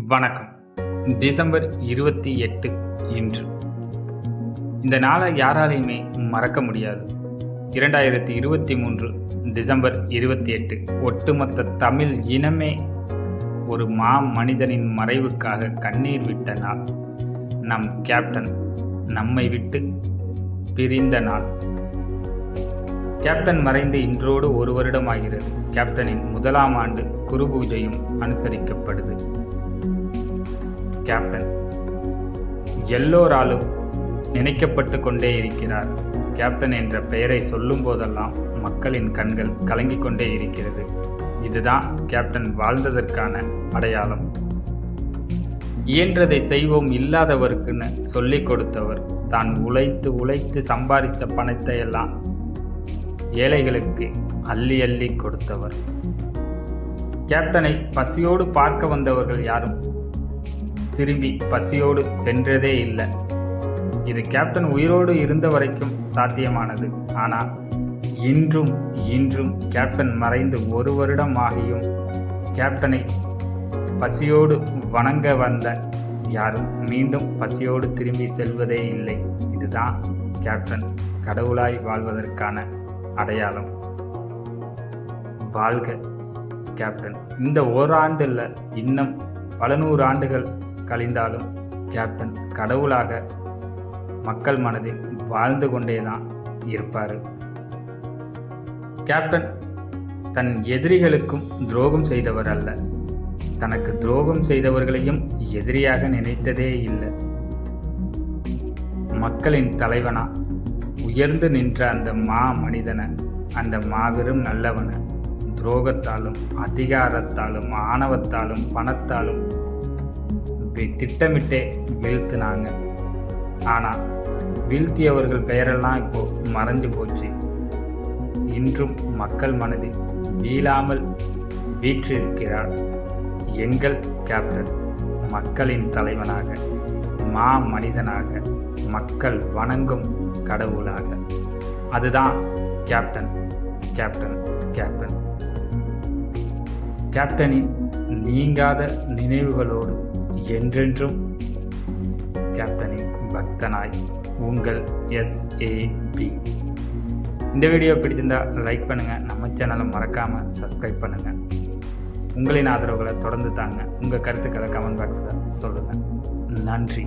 வணக்கம். டிசம்பர் 28 இன்று. இந்த நாளை யாராலையுமே மறக்க முடியாது. 2023 டிசம்பர் 28 ஒட்டுமொத்த தமிழ் இனமே ஒரு மனிதனின் மறைவுக்காக கண்ணீர் விட்ட நாள். நம் கேப்டன் நம்மை விட்டு பிரிந்த நாள். கேப்டன் மறைந்து இன்றோடு ஒரு வருடமாகிறது. கேப்டனின் முதலாம் ஆண்டு குரு பூஜையும் அனுசரிக்கப்படுது. கேப்டன் எல்லோராலும் நினைக்கப்பட்டு கொண்டே இருக்கிறார். கேப்டன் என்ற பெயரை சொல்லும் போதெல்லாம் மக்களின் கண்கள் கலங்கிக் கொண்டே இருக்கிறது. இதுதான் கேப்டன் வாழ்ந்ததற்கான அடையாளம். இயன்றதை செய்வோம் இல்லாதவருக்குன்னு சொல்லிக் கொடுத்தவர். தான் உழைத்து உழைத்து சம்பாதித்த பணத்தை எல்லாம் ஏழைகளுக்கு அள்ளி அள்ளி கொடுத்தவர். கேப்டனை பசியோடு பார்க்க வந்தவர்கள் யாரும் திரும்பி பசியோடு சென்றதே இல்லை. இது கேப்டன் உயிரோடு இருந்த வரைக்கும் சாத்தியமானது. ஆனால் இன்றும் கேப்டன் மறைந்து ஒரு வருடம் ஆகியும் கேப்டனை பசியோடு வணங்க வந்த யாரும் மீண்டும் பசியோடு திரும்பி செல்வதே இல்லை. இதுதான் கேப்டன் கடவுளாய் வாழ்வதற்கான அடையாளம். வாழ்க கேப்டன். இந்த ஓராண்டில் இன்னும் பல 100 ஆண்டுகள் கழிந்தாலும் கேப்டன் கடவுளாக மக்கள் மனதில் வாழ்ந்து கொண்டேதான் இருப்பார். கேப்டன் தன் எதிரிகளுக்கும் துரோகம் செய்தவர் அல்ல. தனக்கு துரோகம் செய்தவர்களையும் எதிரியாக நினைத்ததே இல்லை. மக்களின் தலைவனா உயர்ந்து நின்ற அந்த மனிதனை, அந்த மாபெரும் நல்லவனை துரோகத்தாலும் அதிகாரத்தாலும் ஆணவத்தாலும் பணத்தாலும் திட்டமிட்டே வீழ்த்தினாங்க. ஆனால் வீழ்த்தியவர்கள் பெயரெல்லாம் இப்போ மறைஞ்சு போச்சு. இன்றும் மக்கள் மனதில் வீழாமல் வீற்றிருக்கிறார் எங்கள் கேப்டன். மக்களின் தலைவனாக, மனிதனாக, மக்கள் வணங்கும் கடவுளாக. அதுதான் கேப்டன் கேப்டன் கேப்டன். கேப்டனின் நீங்காத நினைவுகளோடு என்றென்றும் கேப்டனின் பக்தனாய் உங்கள் SAB. இந்த வீடியோ பிடிச்சிருந்தா லைக் பண்ணுங்கள். நம்ம சேனலை மறக்காமல் சப்ஸ்கிரைப் பண்ணுங்கள். உங்களின் ஆதரவுகளை தொடர்ந்து தாங்க. உங்கள் கருத்துக்களை கமெண்ட் பாக்ஸில் சொல்லுங்கள். நன்றி.